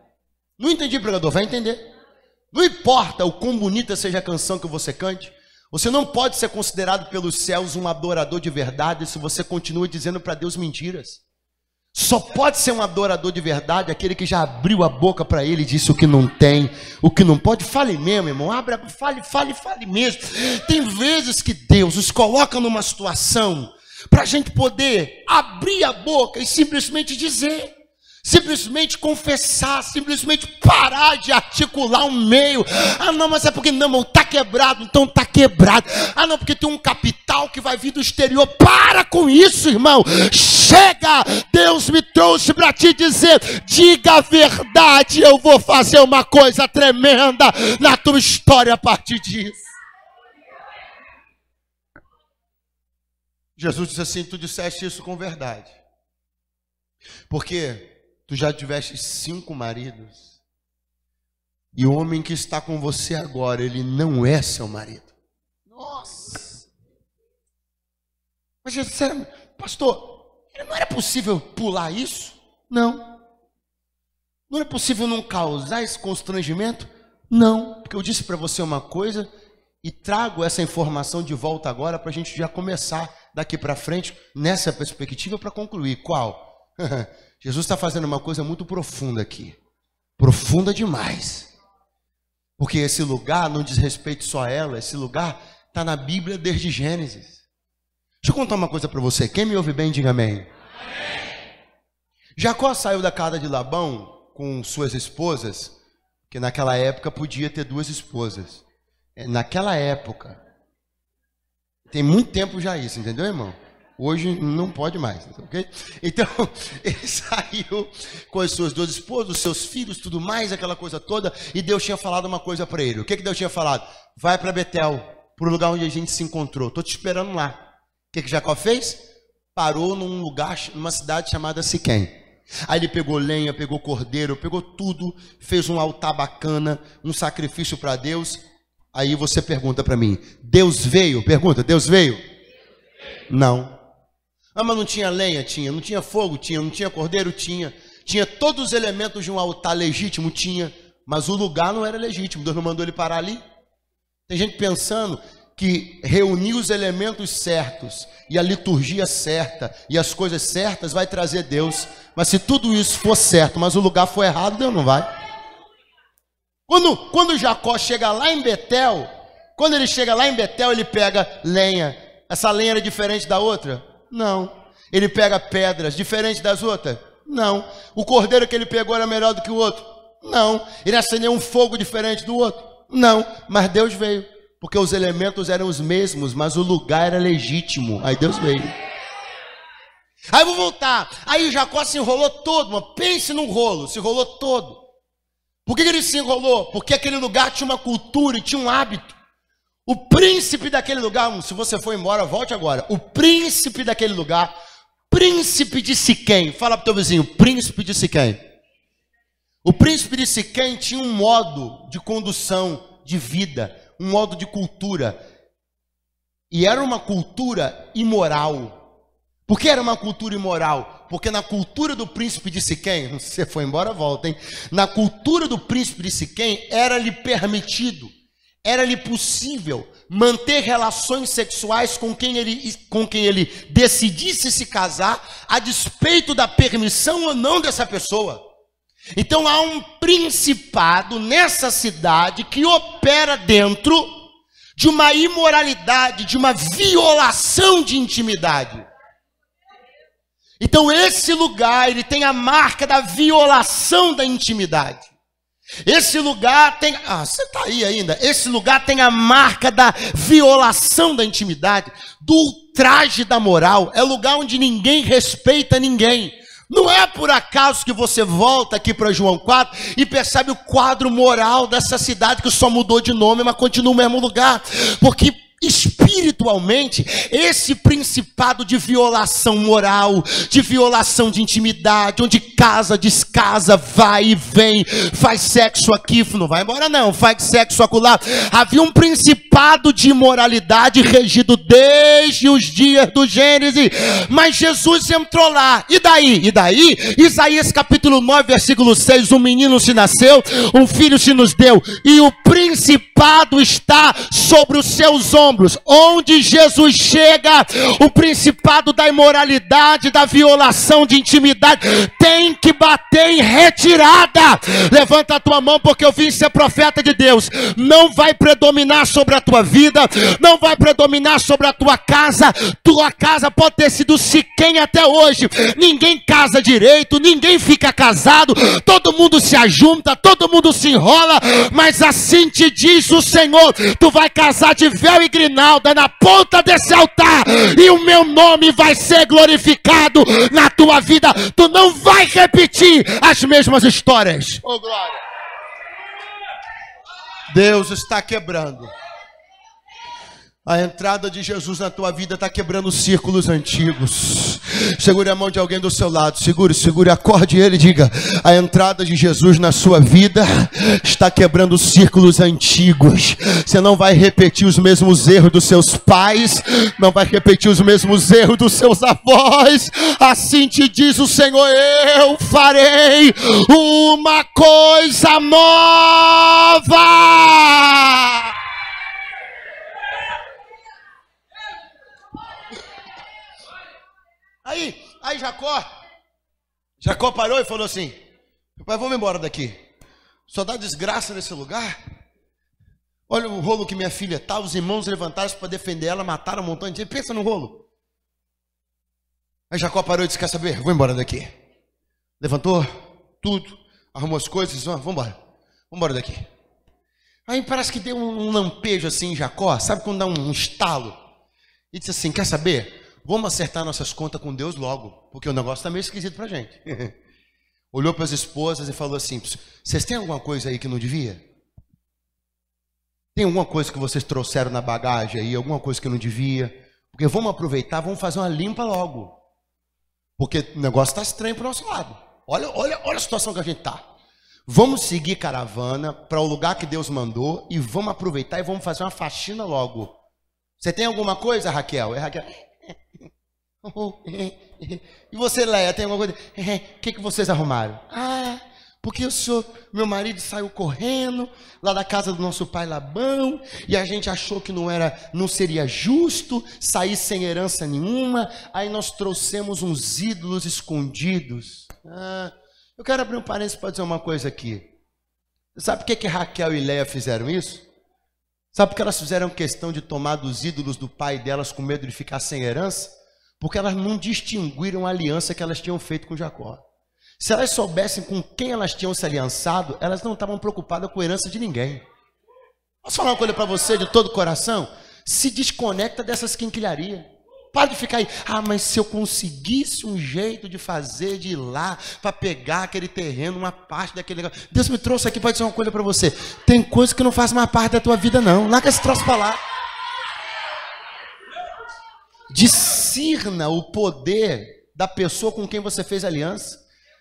Não entendi, pregador? Vai entender. Não importa o quão bonita seja a canção que você cante, você não pode ser considerado pelos céus um adorador de verdade se você continua dizendo para Deus mentiras. Só pode ser um adorador de verdade aquele que já abriu a boca para ele e disse o que não tem, o que não pode. Fale mesmo, irmão. Fale mesmo. Tem vezes que Deus os coloca numa situação para a gente poder abrir a boca e simplesmente dizer, simplesmente confessar, simplesmente parar de articular um meio. Ah não, mas é porque não, está quebrado, então está quebrado. Ah não, porque tem um capital que vai vir do exterior. Para com isso, irmão. Chega, Deus me trouxe para te dizer, diga a verdade, eu vou fazer uma coisa tremenda na tua história a partir disso. Jesus disse assim: tu disseste isso com verdade, porque tu já tiveste 5 maridos, e o homem que está com você agora, ele não é seu marido. Nossa! Mas Jesus, pastor, não era possível pular isso? Não. Não é possível não causar esse constrangimento? Não, porque eu disse para você uma coisa e trago essa informação de volta agora para a gente já começar daqui para frente nessa perspectiva para concluir. Qual? Jesus está fazendo uma coisa muito profunda aqui, profunda demais, porque esse lugar não diz respeito só a ela, esse lugar está na Bíblia desde Gênesis. Deixa eu contar uma coisa para você, quem me ouve bem diga amém. Jacó saiu da casa de Labão com suas esposas, que naquela época podia ter 2 esposas. Naquela época, tem muito tempo já isso, entendeu, irmão? Hoje não pode mais, ok? Então, ele saiu com as suas 2 esposas, os seus filhos, tudo mais, aquela coisa toda, e Deus tinha falado uma coisa para ele. O que Deus tinha falado? Vai para Betel, para o lugar onde a gente se encontrou. Estou te esperando lá. O que Jacó fez? Parou num lugar, numa cidade chamada Siquém. Aí ele pegou lenha, pegou cordeiro, pegou tudo, fez um altar bacana, um sacrifício para Deus. Aí você pergunta para mim, Deus veio? Pergunta, Deus veio? Não. Ah, mas não tinha lenha? Tinha. Não tinha fogo? Tinha. Não tinha cordeiro? Tinha. Tinha todos os elementos de um altar legítimo? Tinha. Mas o lugar não era legítimo. Deus não mandou ele parar ali. Tem gente pensando que reunir os elementos certos e a liturgia certa e as coisas certas vai trazer Deus. Mas se tudo isso for certo, mas o lugar for errado, Deus não vai. Quando Jacó chega lá em Betel, ele pega lenha. Essa lenha era diferente da outra? Não. Ele pega pedras diferentes das outras? Não. O cordeiro que ele pegou era melhor do que o outro? Não. Ele acendeu um fogo diferente do outro? Não. Mas Deus veio, porque os elementos eram os mesmos, mas o lugar era legítimo. Aí Deus veio. Aí eu vou voltar. Aí Jacó se enrolou todo, mas pense num rolo, se enrolou todo. Por que ele se enrolou? Porque aquele lugar tinha uma cultura e tinha um hábito. O príncipe daquele lugar, se você for embora, volte agora. O príncipe daquele lugar, príncipe de Siquém. Fala para o teu vizinho, príncipe de Siquém. O príncipe de Siquém tinha um modo de condução de vida, um modo de cultura. E era uma cultura imoral. Por que era uma cultura imoral? Porque na cultura do príncipe de Siquém, você foi embora, volta, hein? Na cultura do príncipe de Siquém, era-lhe permitido, era-lhe possível manter relações sexuais com quem ele decidisse se casar, a despeito da permissão ou não dessa pessoa. Então há um principado nessa cidade que opera dentro de uma imoralidade, de uma violação de intimidade. Então esse lugar, ele tem a marca da violação da intimidade. Esse lugar tem... você está aí ainda. Esse lugar tem a marca da violação da intimidade, do ultraje da moral. É lugar onde ninguém respeita ninguém. Não é por acaso que você volta aqui para João 4 e percebe o quadro moral dessa cidade que só mudou de nome, mas continua no mesmo lugar. Porque espiritualmente, esse principado de violação moral, de violação de intimidade, onde casa, descasa, vai e vem, faz sexo aqui, não vai embora não, faz sexo acolá. Havia um principado de imoralidade regido desde os dias do Gênesis, mas Jesus entrou lá. E daí? Isaías capítulo 9, versículo 6, um menino se nasceu, um filho se nos deu, e o principado está sobre os seus ombros. Onde Jesus chega, o principado da imoralidade, da violação de intimidade, tem que bater em retirada. Levanta a tua mão, porque eu vim ser profeta de Deus. Não vai predominar sobre a tua vida, não vai predominar sobre a tua casa. Tua casa pode ter sido Siquém até hoje. Ninguém casa direito, ninguém fica casado, todo mundo se ajunta, todo mundo se enrola, mas assim te diz o Senhor: tu vai casar de véu e grinalda na ponta desse altar, e o meu nome vai ser glorificado na tua vida. Tu não vai repetir as mesmas histórias. Oh, glória! Deus está quebrando. A entrada de Jesus na tua vida está quebrando círculos antigos. Segure a mão de alguém do seu lado. Segure, acorde ele e diga: a entrada de Jesus na sua vida está quebrando círculos antigos. Você não vai repetir os mesmos erros dos seus pais, não vai repetir os mesmos erros dos seus avós. Assim te diz o Senhor: eu farei uma coisa nova. Aí Jacó parou e falou assim: pai, vamos embora daqui. Só dá desgraça nesse lugar. Olha o rolo que minha filha está. Os irmãos levantaram para defender ela, mataram um montão de gente. Pensa no rolo. Aí Jacó parou e disse: quer saber? Vou embora daqui. Levantou tudo, arrumou as coisas, vamos embora daqui. Aí parece que deu um lampejo assim em Jacó, sabe quando dá um estalo? E disse assim: quer saber? Vamos acertar nossas contas com Deus logo, porque o negócio está meio esquisito para a gente. Olhou para as esposas e falou assim: vocês têm alguma coisa aí que não devia? Tem alguma coisa que vocês trouxeram na bagagem aí, alguma coisa que não devia? Porque vamos aproveitar, vamos fazer uma limpa logo. Porque o negócio está estranho para o nosso lado. Olha a situação que a gente está. Vamos seguir caravana para o lugar que Deus mandou e vamos aproveitar e vamos fazer uma faxina logo. Você tem alguma coisa, Raquel? É Raquel. E você, Leia, tem alguma coisa? O que vocês arrumaram? Porque o senhor, meu marido, saiu correndo lá da casa do nosso pai Labão, e a gente achou que não seria justo sair sem herança nenhuma. Aí nós trouxemos uns ídolos escondidos. Eu quero abrir um parênteses para dizer uma coisa aqui. Sabe por que Raquel e Leia fizeram isso? Sabe por que elas fizeram questão de tomar dos ídolos do pai delas com medo de ficar sem herança? Porque elas não distinguiram a aliança que elas tinham feito com Jacó. Se elas soubessem com quem elas tinham se aliançado, elas não estavam preocupadas com a herança de ninguém. Posso falar uma coisa para você de todo o coração? Se desconecta dessas quinquilharias. Para de ficar aí: mas se eu conseguisse um jeito de fazer, de ir lá, para pegar aquele terreno, uma parte daquele negócio. Deus me trouxe aqui para dizer uma coisa para você: tem coisa que não faz mais parte da tua vida não. Larga esse troço para lá. Discirna o poder da pessoa com quem você fez aliança.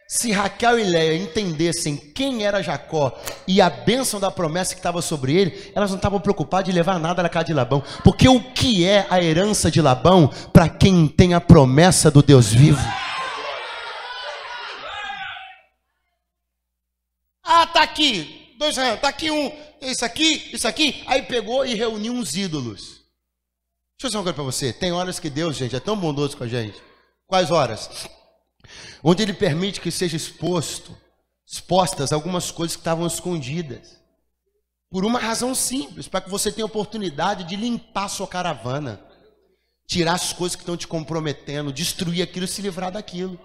Se Raquel e Léia entendessem quem era Jacó e a bênção da promessa que estava sobre ele, elas não estavam preocupadas de levar nada na casa de Labão. Porque o que é a herança de Labão para quem tem a promessa do Deus vivo? Ah, tá aqui, 2 reais, tá aqui isso aqui. Aí pegou e reuniu uns ídolos. Deixa eu dizer uma coisa para você. Tem horas que Deus, gente, é tão bondoso com a gente. Quais horas? Onde Ele permite que seja expostas algumas coisas que estavam escondidas. Por uma razão simples, para que você tenha oportunidade de limpar a sua caravana. Tirar as coisas que estão te comprometendo, destruir aquilo e se livrar daquilo.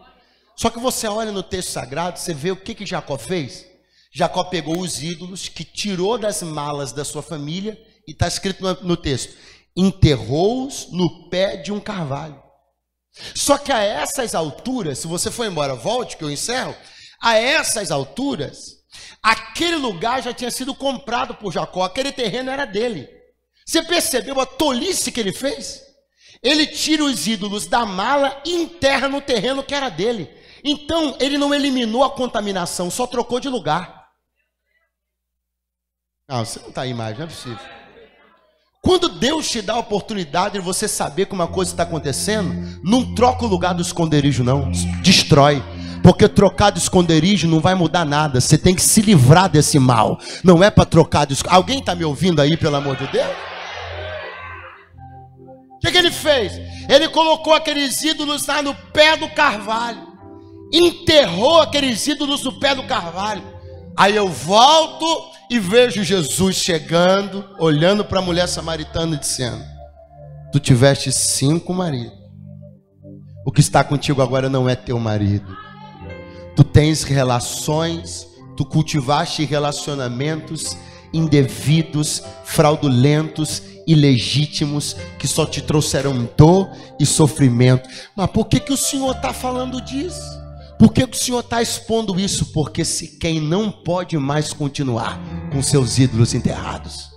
Só que você olha no texto sagrado, você vê o que Jacó fez. Jacó pegou os ídolos, que tirou das malas da sua família, e está escrito no texto, enterrou-os no pé de um carvalho. Só que a essas alturas, se você for embora, volte que eu encerro, a essas alturas, aquele lugar já tinha sido comprado por Jacó, aquele terreno era dele. Você percebeu a tolice que ele fez? Ele tira os ídolos da mala e enterra no terreno que era dele. Então, ele não eliminou a contaminação, só trocou de lugar. Não, você não está aí mais, não é possível. Quando Deus te dá a oportunidade de você saber que uma coisa está acontecendo, não troca o lugar do esconderijo não, destrói. Porque trocar de esconderijo não vai mudar nada, você tem que se livrar desse mal. Não é para trocar de esconderijo. Alguém está me ouvindo aí, pelo amor de Deus? O que ele fez? Ele colocou aqueles ídolos lá no pé do carvalho. Enterrou aqueles ídolos no pé do carvalho. Aí eu volto e vejo Jesus chegando, olhando para a mulher samaritana e dizendo: tu tiveste 5 maridos, o que está contigo agora não é teu marido. Tu tens relações, tu cultivaste relacionamentos indevidos, fraudulentos, ilegítimos, que só te trouxeram dor e sofrimento. Mas por que o Senhor está falando disso? Por que o Senhor está expondo isso? Porque se quem não pode mais continuar com seus ídolos enterrados,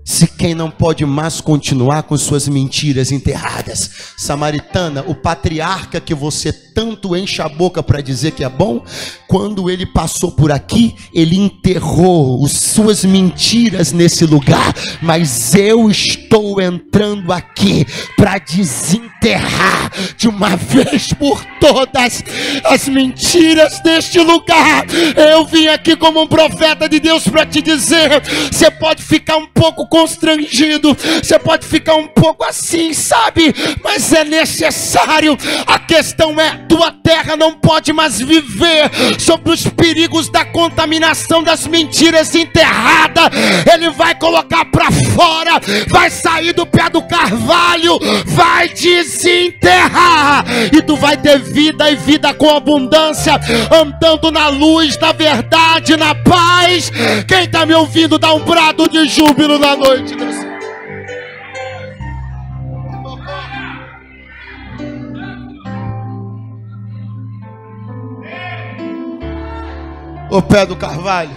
se quem não pode mais continuar com suas mentiras enterradas, samaritana, o patriarca que você tanto enche a boca para dizer que é bom, quando ele passou por aqui, ele enterrou as suas mentiras nesse lugar, mas eu estou entrando aqui para desenterrar de uma vez por todas as mentiras deste lugar. Eu vim aqui como um profeta de Deus para te dizer, você pode ficar um pouco constrangido, você pode ficar um pouco assim, sabe, mas é necessário. A questão é, tua terra não pode mais viver sobre os perigos da contaminação das mentiras enterradas. Ele vai colocar para fora, vai sair do pé do carvalho, vai desenterrar, e tu vai ter vida e vida com abundância, andando na luz da verdade, na paz. Quem está me ouvindo, dá um brado de júbilo na noite desse. O pé do carvalho,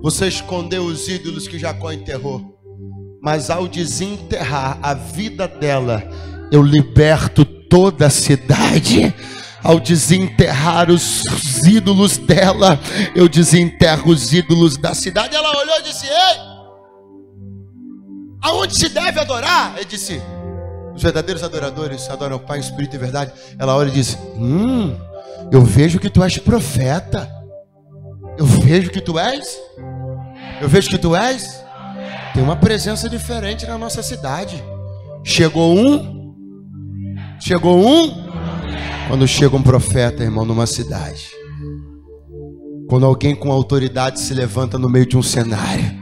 você escondeu os ídolos que Jacó enterrou, mas ao desenterrar a vida dela, eu liberto toda a cidade. Ao desenterrar os ídolos dela, eu desenterro os ídolos da cidade. Ela olhou e disse: ei, aonde se deve adorar? Ele disse: os verdadeiros adoradores adoram o Pai em espírito e verdade. Ela olha e diz: eu vejo que tu és profeta. Eu vejo que tu és. Eu vejo que tu és. Tem uma presença diferente na nossa cidade. Chegou um. Quando chega um profeta, irmão, numa cidade, quando alguém com autoridade se levanta no meio de um cenário,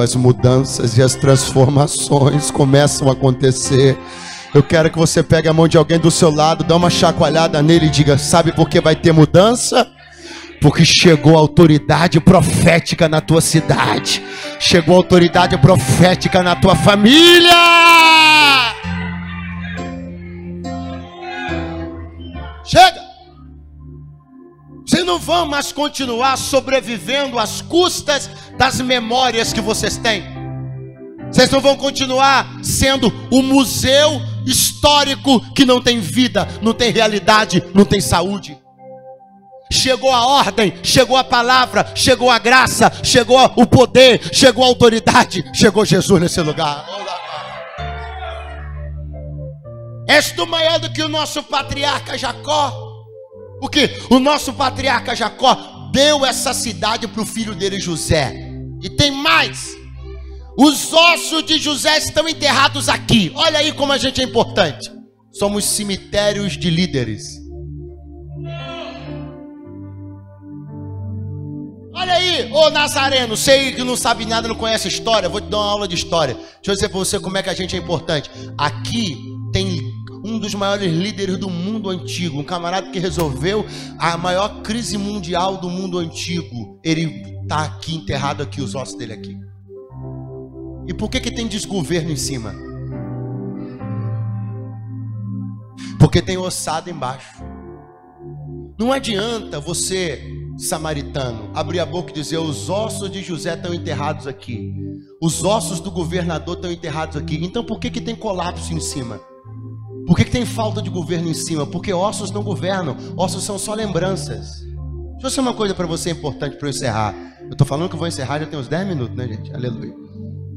as mudanças e as transformações começam a acontecer. Eu quero que você pegue a mão de alguém do seu lado, dá uma chacoalhada nele e diga: sabe por que vai ter mudança? Porque chegou a autoridade profética na tua cidade, chegou a autoridade profética na tua família. Chega! Vocês não vão mais continuar sobrevivendo às custas das memórias que vocês têm. Vocês não vão continuar sendo o museu histórico que não tem vida, não tem realidade, não tem saúde. Chegou a ordem, chegou a palavra, chegou a graça, chegou o poder, chegou a autoridade, chegou Jesus nesse lugar. És tu maior do que o nosso patriarca Jacó? Porque o nosso patriarca Jacó deu essa cidade para o filho dele José. E tem mais. Os ossos de José estão enterrados aqui. Olha aí como a gente é importante. Somos cemitérios de líderes. Olha aí, ô Nazareno, sei que não sabe nada, não conhece história, vou te dar uma aula de história. Deixa eu dizer para você como é que a gente é importante. Aqui tem um dos maiores líderes do mundo antigo, um camarada que resolveu a maior crise mundial do mundo antigo. Ele está aqui, enterrado aqui, os ossos dele aqui. E por que tem desgoverno em cima? Porque tem ossada embaixo. Não adianta você, samaritano, abrir a boca e dizer: os ossos de José estão enterrados aqui, os ossos do governador estão enterrados aqui. Então por que tem colapso em cima? Por que tem falta de governo em cima? Porque ossos não governam, ossos são só lembranças. Deixa eu dizer uma coisa para você importante para eu encerrar. Eu estou falando que eu vou encerrar, já tem uns 10 minutos, né, gente? Aleluia.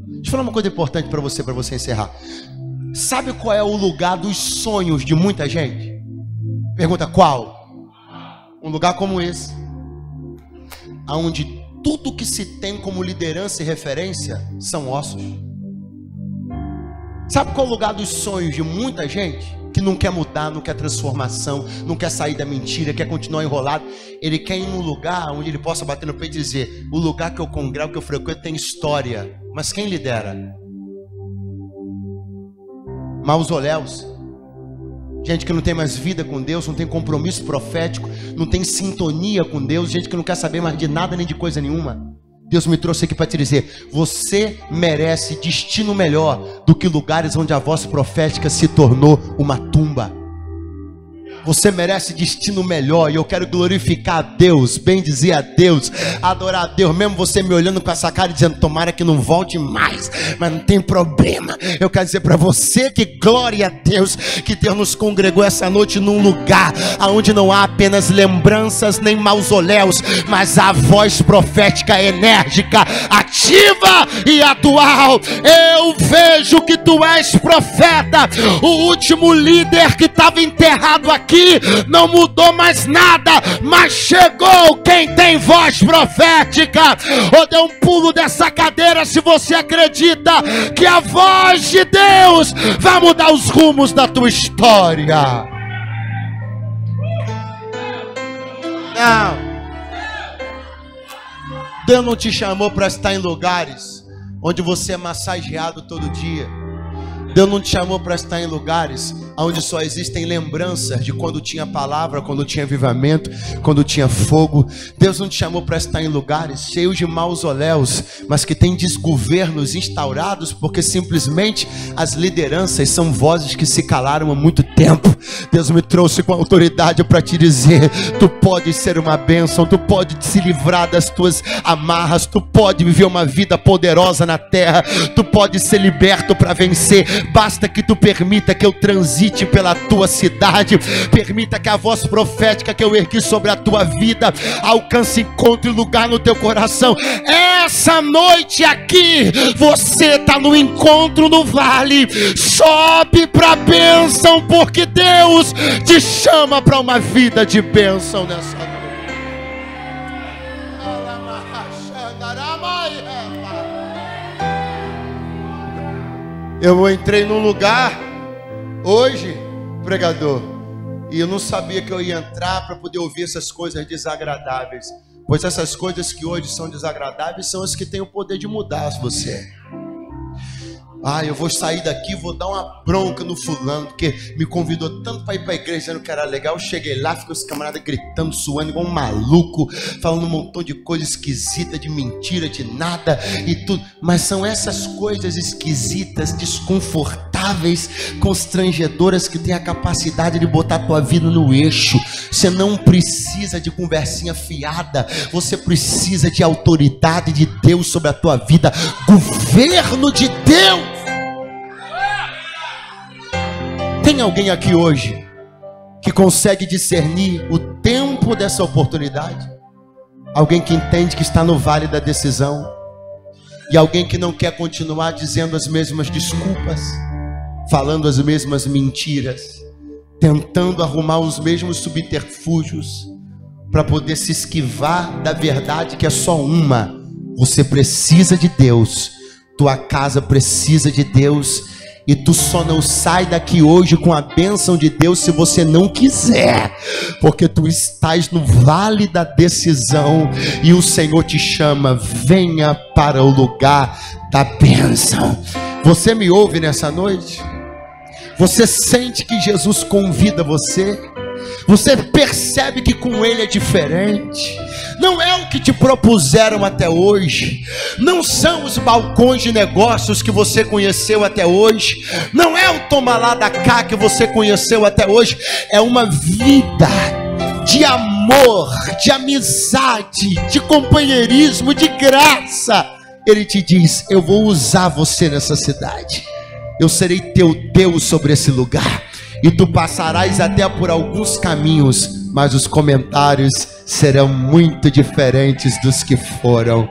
Deixa eu falar uma coisa importante para você encerrar. Sabe qual é o lugar dos sonhos de muita gente? Pergunta: qual? Um lugar como esse, onde tudo que se tem como liderança e referência são ossos. Sabe qual é o lugar dos sonhos de muita gente? Que não quer mudar, não quer transformação, não quer sair da mentira, quer continuar enrolado. Ele quer ir num lugar onde ele possa bater no peito e dizer: o lugar que eu congrego, que eu frequento tem história. Mas quem lidera? Mausoléus. Gente que não tem mais vida com Deus, não tem compromisso profético, não tem sintonia com Deus, gente que não quer saber mais de nada nem de coisa nenhuma. Deus me trouxe aqui para te dizer: você merece destino melhor do que lugares onde a voz profética se tornou uma tumba. Você merece destino melhor, e eu quero glorificar a Deus, bendizer a Deus, adorar a Deus, mesmo você me olhando com essa cara dizendo: tomara que não volte mais, mas não tem problema. Eu quero dizer para você que glória a Deus, que Deus nos congregou essa noite num lugar onde não há apenas lembranças nem mausoléus, mas a voz profética enérgica, ativa e atual. Eu vejo que tu és profeta. O último líder que estava enterrado aqui não mudou mais nada, mas chegou quem tem voz profética. Ou dê um pulo dessa cadeira se você acredita que a voz de Deus vai mudar os rumos da tua história. Não, Deus não te chamou para estar em lugares onde você é massageado todo dia. Deus não te chamou para estar em lugares onde só existem lembranças de quando tinha palavra, quando tinha avivamento, quando tinha fogo. Deus não te chamou para estar em lugares cheios de mausoléus, mas que tem desgovernos instaurados, porque simplesmente as lideranças são vozes que se calaram há muito tempo. Deus me trouxe com autoridade para te dizer: tu pode ser uma bênção, tu pode se livrar das tuas amarras, tu pode viver uma vida poderosa na terra, tu pode ser liberto para vencer. Basta que tu permita que eu transite pela tua cidade, permita que a voz profética que eu ergui sobre a tua vida alcance, encontre lugar no teu coração. Essa noite aqui você está no encontro no vale. Sobe para a bênção, porque Deus te chama para uma vida de bênção nessa noite. Eu entrei num lugar hoje, pregador, e eu não sabia que eu ia entrar para poder ouvir essas coisas desagradáveis, pois essas coisas que hoje são desagradáveis são as que têm o poder de mudar você. Eu vou sair daqui, vou dar uma bronca no fulano, porque me convidou tanto para ir para a igreja dizendo que era legal. Eu cheguei lá, ficou esse camarada gritando, suando igual um maluco, falando um montão de coisa esquisita, de mentira, de nada e tudo. Mas são essas coisas esquisitas, desconfortáveis, constrangedoras, que têm a capacidade de botar a tua vida no eixo. Você não precisa de conversinha fiada, você precisa de autoridade de Deus sobre a tua vida, governo de Deus. Tem alguém aqui hoje que consegue discernir o tempo dessa oportunidade? Alguém que entende que está no vale da decisão, e alguém que não quer continuar dizendo as mesmas desculpas, falando as mesmas mentiras, tentando arrumar os mesmos subterfúgios para poder se esquivar da verdade que é só uma. Você precisa de Deus, tua casa precisa de Deus, e tu só não sai daqui hoje com a bênção de Deus se você não quiser, porque tu estás no vale da decisão e o Senhor te chama: venha para o lugar da bênção. Você me ouve nessa noite? Você sente que Jesus convida você? Você percebe que com Ele é diferente? Não é o que te propuseram até hoje, não são os balcões de negócios que você conheceu até hoje, não é o toma lá da cá que você conheceu até hoje. É uma vida de amor, de amizade, de companheirismo, de graça. Ele te diz: eu vou usar você nessa cidade, eu serei teu Deus sobre esse lugar, e tu passarás até por alguns caminhos, mas os comentários serão muito diferentes dos que foram.